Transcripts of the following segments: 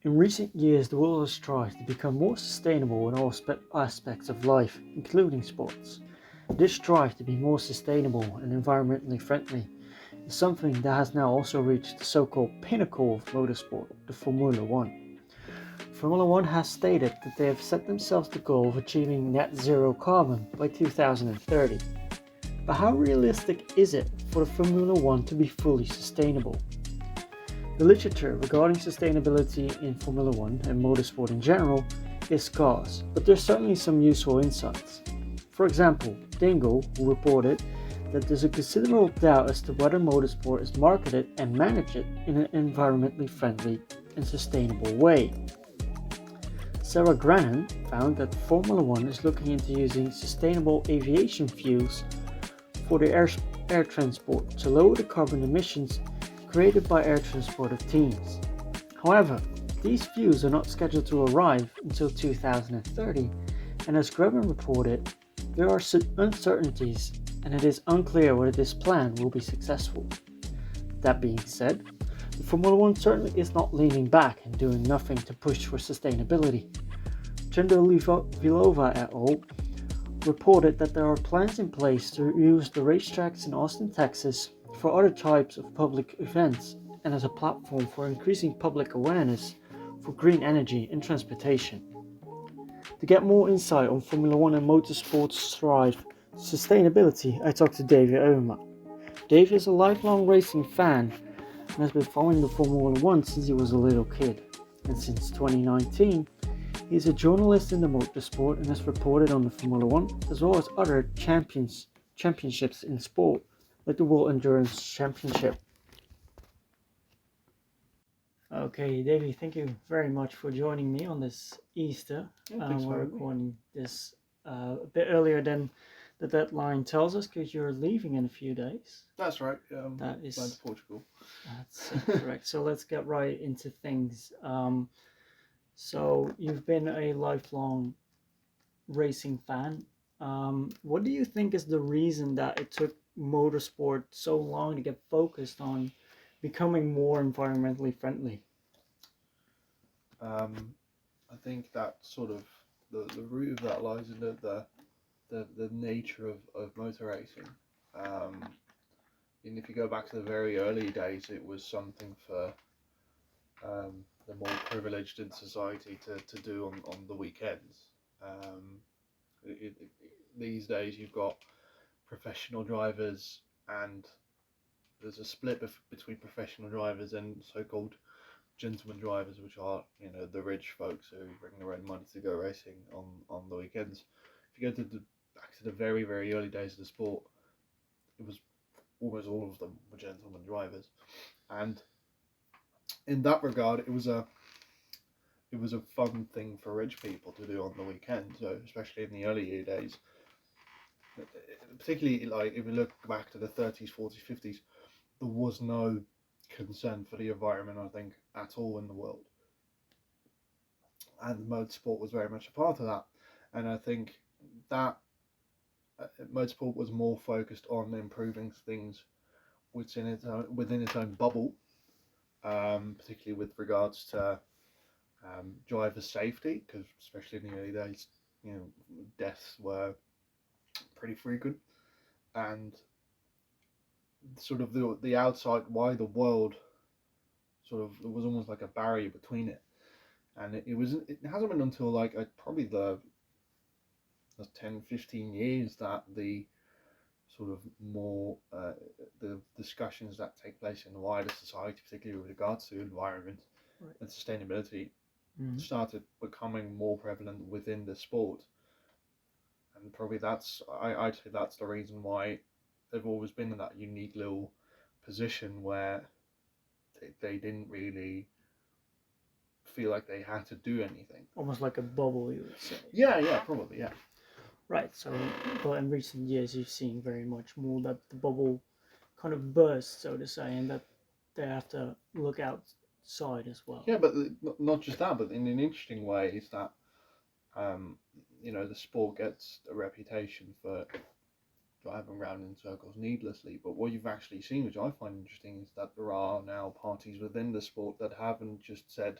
In recent years, the world has tried to become more sustainable in all aspects of life, including sports. This drive to be more sustainable and environmentally friendly is something that has now also reached the so-called pinnacle of motorsport, the Formula One. Formula One has stated that they have set themselves the goal of achieving net zero carbon by 2030. But how realistic is it for the Formula One to be fully sustainable? The literature regarding sustainability in Formula One and motorsport in general is scarce, but there's certainly some useful insights. For example, Dingle, who reported that there's a considerable doubt as to whether motorsport is marketed and managed in an environmentally friendly and sustainable way. Sarah Grannon found that Formula One is looking into using sustainable aviation fuels for the air transport to lower the carbon emissions created by air transporter teams. However, these fuels are not scheduled to arrive until 2030, and as Greben reported, there are uncertainties and it is unclear whether this plan will be successful. That being said, the Formula One certainly is not leaning back and doing nothing to push for sustainability. Vilova et al. Reported that there are plans in place to use the racetracks in Austin, Texas for other types of public events and as a platform for increasing public awareness for green energy and transportation. To get more insight on Formula One and motorsport's drive to sustainability, I talked to David Euwema. Dave is a lifelong racing fan and has been following the Formula One since he was a little kid. And since 2019, he is a journalist in the motorsport and has reported on the Formula One as well as other championships in sport, like the World Endurance Championship. Okay, Davey, thank you very much for joining me on this Easter. We're recording this a bit earlier than the deadline tells us because you're leaving in a few days. That's right. That is going to Portugal. That's correct. So let's get right into things. So you've been a lifelong racing fan. What do you think is the reason that it took motorsport so long to get focused on becoming more environmentally friendly? I think that sort of the root of that lies in the nature of motor racing. And if you go back to the very early days, it was something for the more privileged in society to do on the weekends. Um, these days, you've got professional drivers, and there's a split between professional drivers and so-called gentleman drivers, which are the rich folks who bring their own money to go racing on the weekends. If you go to back to the very early days of the sport, it was almost all of them were gentleman drivers, and in that regard, it was a fun thing for rich people to do on the weekend. So especially in the early year days, particularly like if we look back to the 30s, 40s, 50s, there was no concern for the environment, I think, at all in the world. And motorsport was very much a part of that. And I think that motorsport was more focused on improving things within its own bubble, particularly with regards to driver safety, because especially in the early days, deaths were pretty frequent, and sort of the outside wider world sort of there was almost like a barrier between it, and it hasn't been until like probably the 10-15 years that the sort of more the discussions that take place in the wider society, particularly with regards to environment and sustainability, started becoming more prevalent within the sport. And probably I'd say that's the reason why they've always been in that unique little position where they didn't really feel like they had to do anything. Almost like a bubble, you would say. Yeah, probably, yeah. Right, so but in recent years you've seen very much more that the bubble kind of bursts, so to say, and that they have to look outside as well. Yeah, but not just that, but in an interesting way is that the sport gets a reputation for driving around in circles needlessly. But what you've actually seen, which I find interesting, is that there are now parties within the sport that haven't just said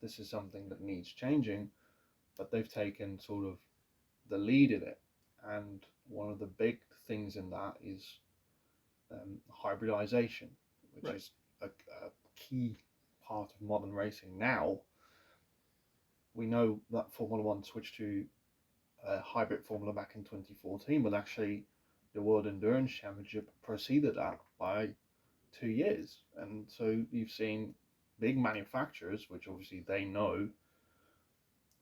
this is something that needs changing, but they've taken sort of the lead in it. And one of the big things in that is hybridization, which Right. is a key part of modern racing now. We know that Formula One switched to hybrid formula back in 2014, but actually the World Endurance Championship preceded that by 2 years. And so you've seen big manufacturers, which obviously they know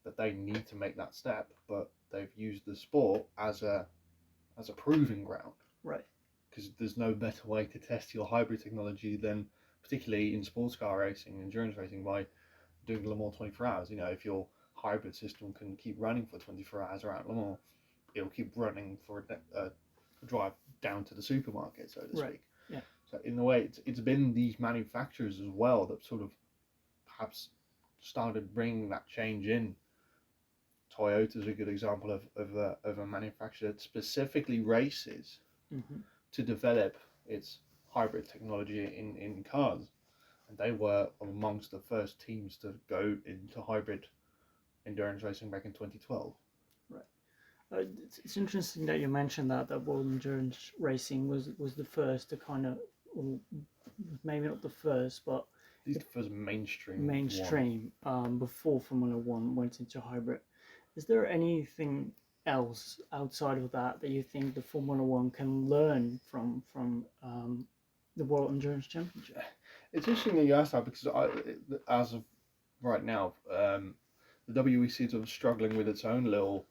that they need to make that step, but they've used the sport as a proving ground. Right. Because there's no better way to test your hybrid technology than, particularly in sports car racing, endurance racing, by doing Le Mans 24 hours. You know, if your hybrid system can keep running for 24 hours around Le Mans, it'll keep running for a drive down to the supermarket, so to Right. speak. Yeah. So in a way, it's been these manufacturers as well that sort of perhaps started bringing that change in. Toyota's a good example of a manufacturer that specifically races to develop its hybrid technology in cars. And they were amongst the first teams to go into hybrid endurance racing back in 2012. Right. It's interesting that you mentioned that World Endurance Racing was the first to kind of, or maybe not the first, but These are the first mainstream before Formula One went into hybrid. Is there anything else outside of that you think the Formula One can learn from the World Endurance Championship? It's interesting that you asked that, because as of right now, the WEC is sort of struggling with its own little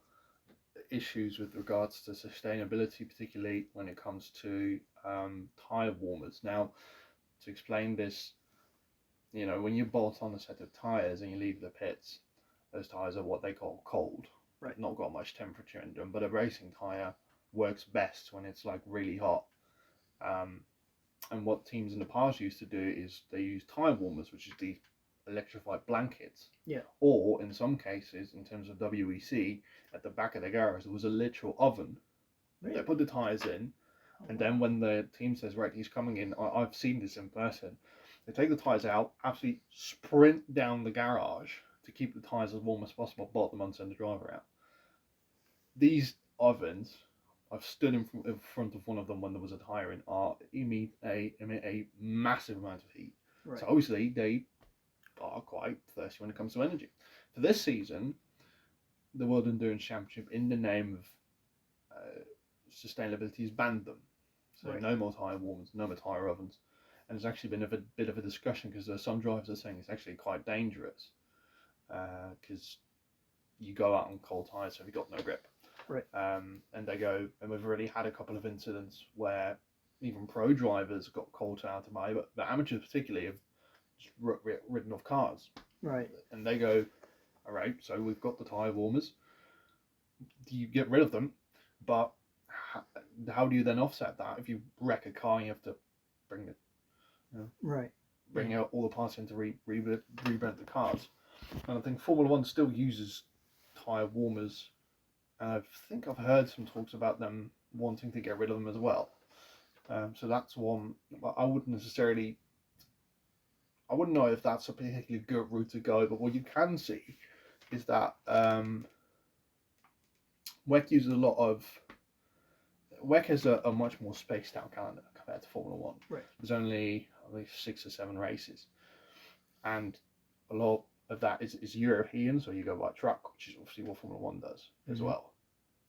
issues with regards to sustainability, particularly when it comes to tire warmers. Now, to explain this, you know, when you bolt on a set of tires and you leave the pits, those tires are what they call cold. Right. Not got much temperature in them, but a racing tire works best when it's like really hot. And what teams in the past used to do is they use tire warmers, which is the electrified blankets. Yeah. Or in some cases, in terms of WEC, at the back of the garage there was a literal oven. Really? They put the tires in, and then when the team says, right, he's coming in, I've seen this in person. They take the tires out, absolutely sprint down the garage to keep the tires as warm as possible, bolt them on, send the driver out. These ovens, I've stood in front of one of them when there was a tire in, emit a massive amount of heat. Right. So obviously they are quite thirsty when it comes to energy. For this season, the World Endurance Championship, in the name of sustainability, has banned them. So Right. no more tire warmers, no more tire ovens. And there's actually been a bit of a discussion, because there are some drivers are saying it's actually quite dangerous, because you go out on cold tires, so you've got no grip. Right. And they go, and we've already had a couple of incidents where even pro drivers got caught out of my, but the amateurs particularly have just ridden off cars. Right. And they go, all right, so we've got the tire warmers. Do you get rid of them? But how do you then offset that? If you wreck a car, you have to bring it, Right. bring out all the parts in to rebuild the cars. And I think Formula One still uses tire warmers. And I think I've heard some talks about them wanting to get rid of them as well. So that's one. I wouldn't know if that's a particularly good route to go. But what you can see is that WEC uses a lot of. WEC has a much more spaced out calendar compared to Formula One. Right. There's only, I think, 6 or 7 races, and a lot of that is European. So you go by truck, which is obviously what Formula One does as well.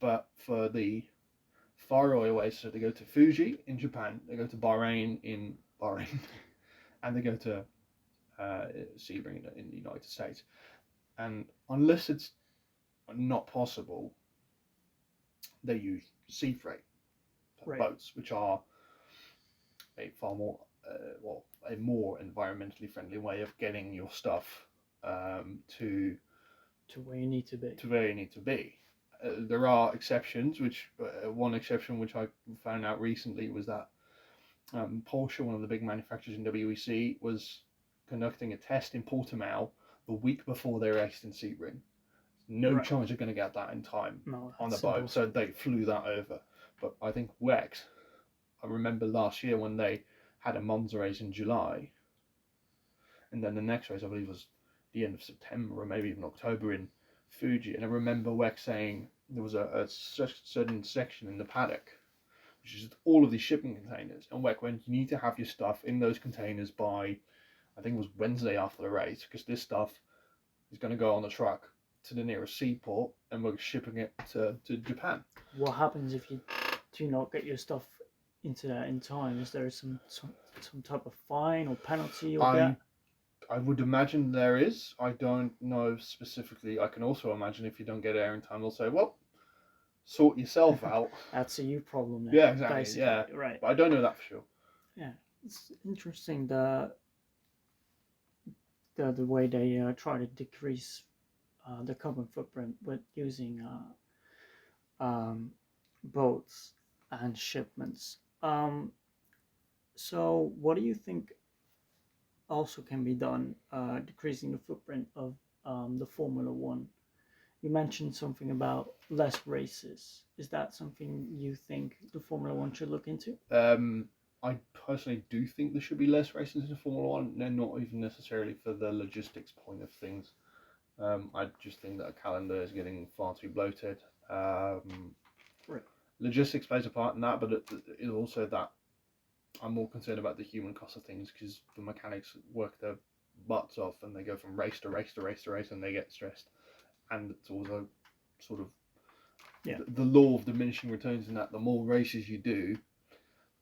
But for the Faroe Islands, so they go to Fuji in Japan, they go to Bahrain in Bahrain, and they go to Sebring in the United States. And unless it's not possible, they use sea freight boats, which are a far more, a more environmentally friendly way of getting your stuff to where you need to be. To where you need to be. There are exceptions, which one exception which I found out recently was that Porsche, one of the big manufacturers in WEC, was conducting a test in Portimao the week before they raced in Sebring. No chance you're going to get that in time on the boat, so they flew that over. But I think WEC, I remember last year when they had a Monza race in July, and then the next race I believe was the end of September or maybe even October in Fuji, and I remember Weck saying there was a certain section in the paddock, which is all of these shipping containers, and Weck went, you need to have your stuff in those containers by, I think it was Wednesday after the race, because this stuff is going to go on a truck to the nearest seaport, and we're shipping it to Japan. What happens if you do not get your stuff into that in time? Is there some type of fine or penalty or that? I would imagine there is. I don't know specifically. I can also imagine if you don't get air in time, they'll say, well, sort yourself out. That's a you problem then. Yeah, exactly. Basically. Yeah, right. But I don't know that for sure. Yeah, it's interesting the way they try to decrease the carbon footprint with using boats and shipments. So what do you think also can be done decreasing the footprint of the Formula One? You mentioned something about less races. Is that something you think the Formula One should look into? I personally do think there should be less races in Formula One, and not even necessarily for the logistics point of things. I just think that a calendar is getting far too bloated. Right. Logistics plays a part in that, but it is also that I'm more concerned about the human cost of things, because the mechanics work their butts off and they go from race to race to race to race and they get stressed. And it's also sort of the law of diminishing returns in that the more races you do,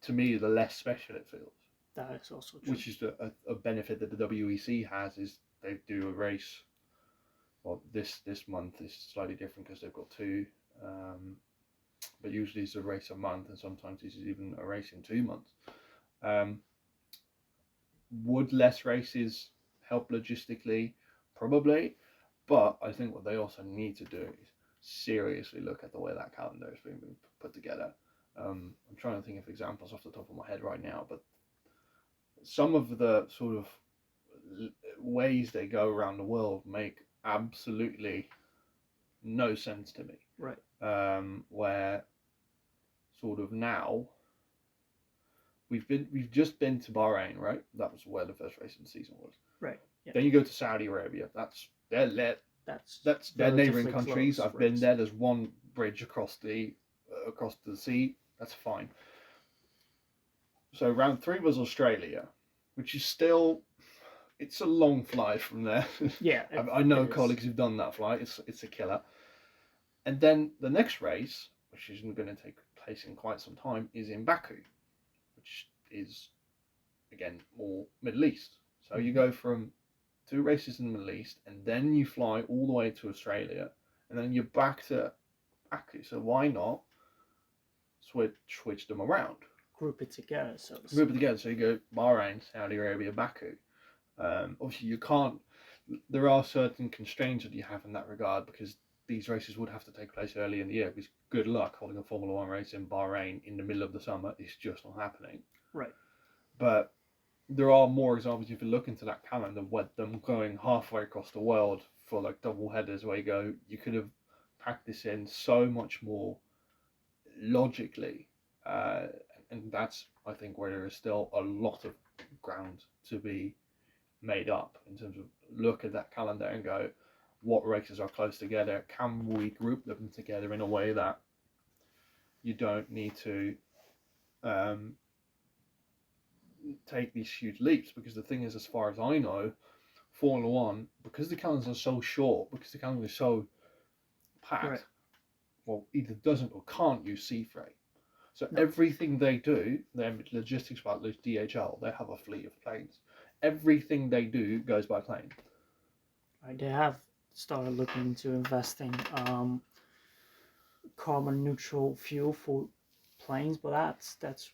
to me, the less special it feels. That is also true. Which is a benefit that the WEC has, is they do a race. Well, this month is slightly different because they've got two, but usually it's a race a month, and sometimes this is even a race in 2 months. Would less races help logistically? Probably, but I think what they also need to do is seriously look at the way that calendar is being put together. I'm trying to think of examples off the top of my head right now, but some of the sort of ways they go around the world make absolutely no sense to me. Right. Where sort of now we've just been to Bahrain, right? That was where the first race of the season was. Right. Yeah. Then you go to Saudi Arabia. That's their neighboring countries. Close, I've been there. There's one bridge across the sea. That's fine. So round 3 was Australia, which is still, it's a long flight from there. Yeah, I know colleagues who've done that flight. It's a killer. And then the next race, which isn't going to take place in quite some time, is in Baku, which is again more Middle East. So you go from 2 races in the Middle East, and then you fly all the way to Australia, and then you're back to Baku. So why not switch them around? Group it together. So you go Bahrain, Saudi Arabia, Baku. Obviously, you can't. There are certain constraints that you have in that regard, because these races would have to take place early in the year. Because good luck holding a Formula One race in Bahrain in the middle of the summer. It's just not happening. Right. But there are more examples if you look into that calendar, with them going halfway across the world for like double headers, where you could have packed this in so much more logically. And that's, I think, where there is still a lot of ground to be made up in terms of look at that calendar and go, what races are close together? Can we group them together in a way that you don't need to take these huge leaps? Because the thing is, as far as I know, Formula One, because the calendars are so short, because the calendar is so packed, well, either doesn't or can't use sea freight. So everything they do, their logistics part, like DHL, they have a fleet of planes. Everything they do goes by plane. Right, they have started looking into investing carbon neutral fuel for planes, but that's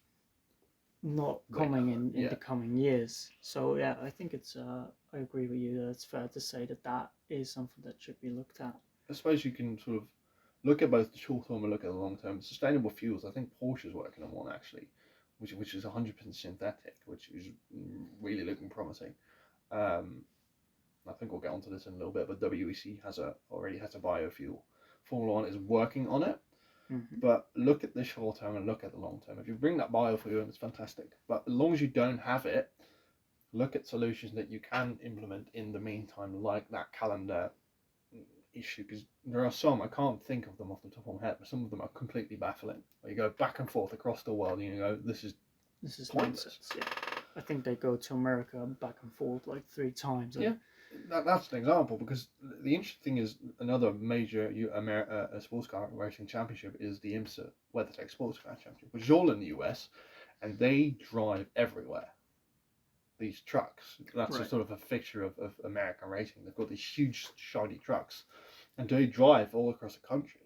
not coming in the coming years. So yeah, I think it's I agree with you that it's fair to say that is something that should be looked at. I suppose you can sort of look at both the short term and look at the long term. Sustainable fuels, I think Porsche's working on one actually, which is 100% synthetic, which is really looking promising. I think we'll get onto this in a little bit, but WEC already has a biofuel. Formula One is working on it, but look at the short term and look at the long term. If you bring that biofuel in, it's fantastic. But as long as you don't have it, look at solutions that you can implement in the meantime, like that calendar issue, because there are some, I can't think of them off the top of my head, but some of them are completely baffling. Where you go back and forth across the world and you go, this is pointless. Nonsense. Yeah, I think they go to America back and forth like 3 times. Yeah, that's an example, because the interesting thing is another major sports car racing championship is the IMSA WeatherTech Sports Car Championship, which is all in the US, and they drive everywhere. These trucks, that's a sort of a fixture of American racing. They've got these huge shiny trucks, and they drive all across the country.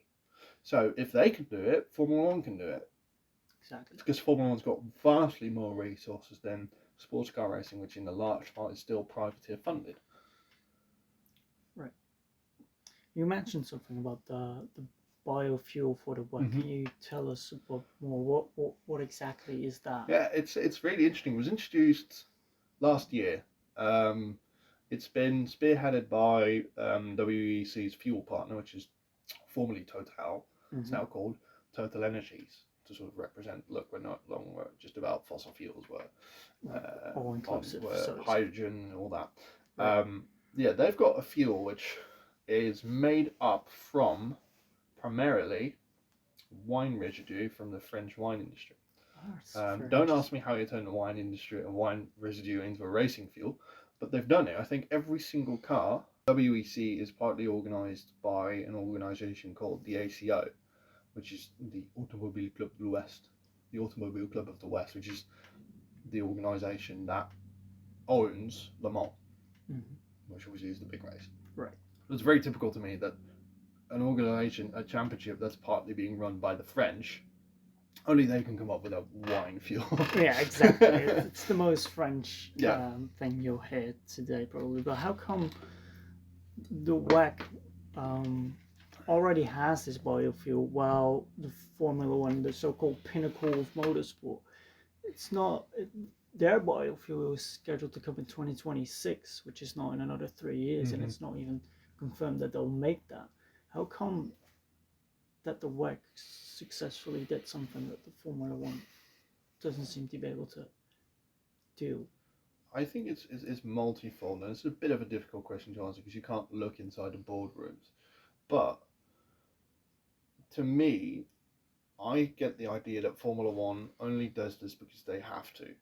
So if they can do it, Formula One can do it. Exactly. Because Formula One's got vastly more resources than sports car racing, which in the large part is still privateer funded. Right. You mentioned something about the biofuel for the WEC. Can you tell us about more? What exactly is that? Yeah, it's really interesting. It was introduced last year. It's been spearheaded by WEC's fuel partner, which is formerly Total. It's now called Total Energies, to sort of represent, look, we're not long, we're just about fossil fuels, we're all inclusive, hydrogen and all that. Right. Yeah, they've got a fuel which is made up from primarily wine residue from the French wine industry. Don't ask me how you turn the wine industry and wine residue into a racing fuel, but they've done it. I think every single car, WEC is partly organised by an organisation called the ACO, which is the Automobile Club de l'Ouest, the Automobile Club of the West, which is the organisation that owns Le Mans, which obviously is the big race. Right. It's very typical to me that an organisation, a championship that's partly being run by the French, only they can come up with a wine fuel. Yeah, exactly. It's the most French thing you'll hear today, probably. But how come the WEC already has this biofuel, while the Formula One, the so-called pinnacle of motorsport, it's not? Their biofuel is scheduled to come in 2026, which is not in another 3 years, and it's not even confirmed that they'll make that. How come that the WEC successfully did something that the Formula One doesn't seem to be able to do? I think it's multifold, and it's a bit of a difficult question to answer because you can't look inside the boardrooms. But to me, I get the idea that Formula One only does this because they have to.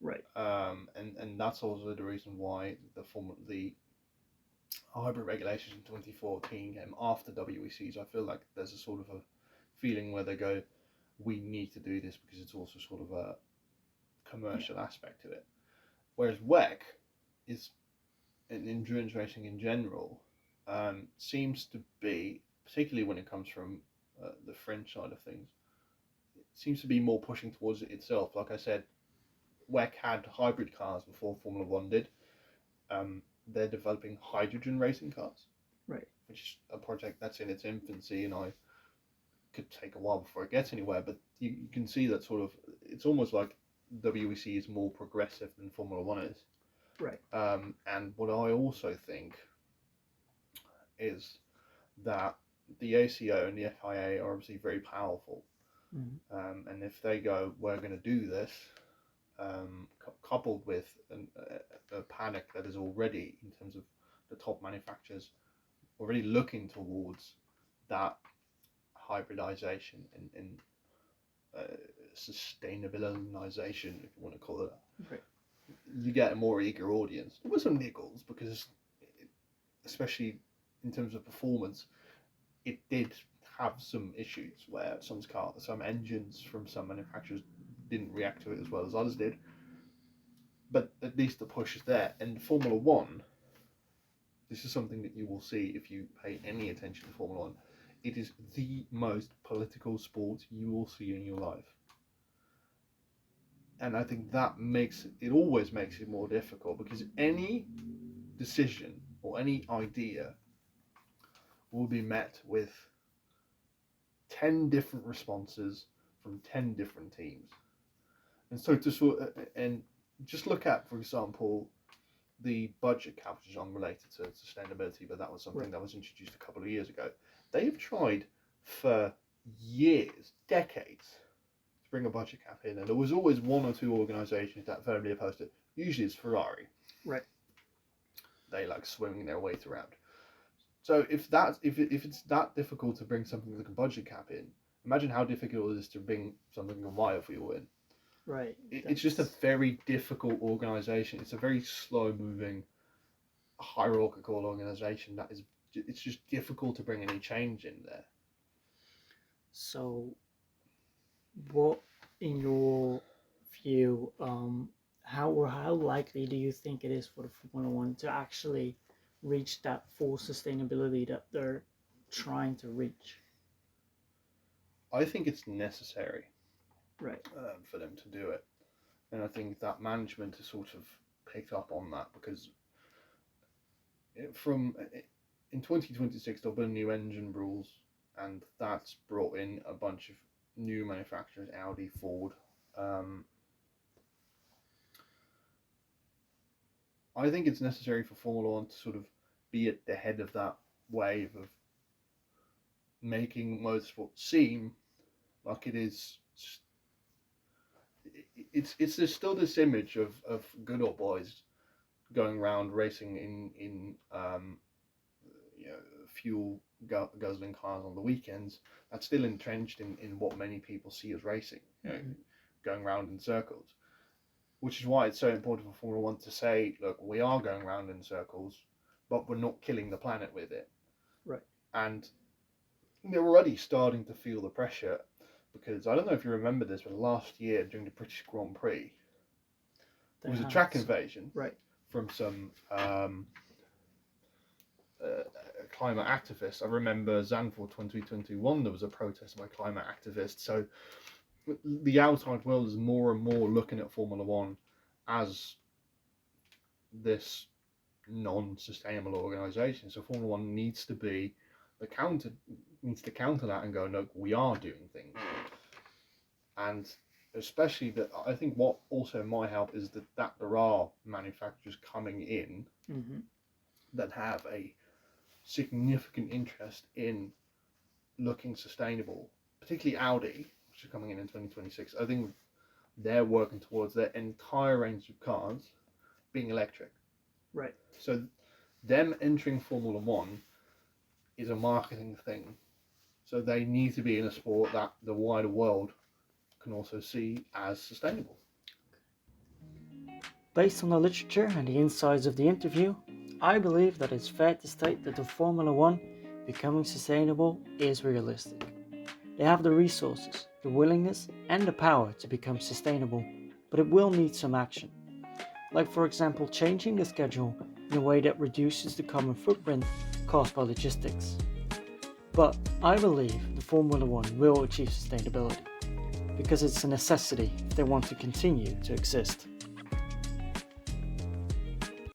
Right. And that's also the reason why the hybrid regulations in 2014 came after WECs. I feel like there's a sort of a feeling where they go, we need to do this because it's also sort of a commercial aspect to it. Whereas WEC is, in endurance racing in general, seems to be, particularly when it comes from the French side of things, it seems to be more pushing towards it itself. Like I said, WEC had hybrid cars before Formula One did. They're developing hydrogen racing cars, right? Which is a project that's in its infancy, and I could take a while before it gets anywhere. But you can see that sort of, it's almost like WEC is more progressive than Formula One is, right? And what I also think is that the ACO and the FIA are obviously very powerful, and if they go, we're going to do this. Coupled with a panic that is already, in terms of the top manufacturers, already looking towards that hybridization and sustainabilization, if you want to call it that. Right. You get a more eager audience. There were some niggles because, especially in terms of performance, it did have some issues where some engines from some manufacturers didn't react to it as well as others did. But at least the push is there. And Formula One, this is something that you will see if you pay any attention to Formula One. It is the most political sport you will see in your life. And I think that always makes it more difficult, because any decision or any idea will be met with 10 different responses from 10 different teams. And so just look at, for example, the budget cap, which is unrelated to sustainability, but that was something that was introduced a couple of years ago. They've tried for years, decades, to bring a budget cap in, and there was always one or two organisations that firmly opposed it. Usually it's Ferrari. Right. They like swinging their weight around. So if it's that difficult to bring something like a budget cap in, imagine how difficult it is to bring something like a biofuel in. Right. It's just a very difficult organization. It's a very slow moving, hierarchical organization it's just difficult to bring any change in there. So, what, in your view, how likely do you think it is for the Formula One to actually reach that full sustainability that they're trying to reach? I think it's necessary, Right. for them to do it, and I think that management has sort of picked up on that because in 2026 there'll be new engine rules, and that's brought in a bunch of new manufacturers, Audi, Ford. I think it's necessary for Formula One to sort of be at the head of that wave of making motorsport seem like it is. There's still this image of good old boys going around racing in fuel guzzling cars on the weekends. That's still entrenched in what many people see as racing, going around in circles. Which is why it's so important for Formula One to say, look, we are going around in circles, but we're not killing the planet with it. Right. And they're already starting to feel the pressure, because I don't know if you remember this, but last year during the British Grand Prix, there was a track invasion from some climate activists. I remember Zandvoort 2021, there was a protest by climate activists. So the outside world is more and more looking at Formula One as this non-sustainable organisation. So Formula One needs to counter that and go, no, we are doing things. And especially that, I think what also might help is that there are manufacturers coming in that have a significant interest in looking sustainable, particularly Audi, which is coming in 2026. I think they're working towards their entire range of cars being electric. Right. So them entering Formula One is a marketing thing. So they need to be in a sport that the wider world can also see as sustainable. Based on the literature and the insights of the interview, I believe that it's fair to state that the Formula One becoming sustainable is realistic. They have the resources, the willingness, and the power to become sustainable, but it will need some action. Like, for example, changing the schedule in a way that reduces the carbon footprint caused by logistics. But I believe the Formula One will achieve sustainability, because it's a necessity if they want to continue to exist.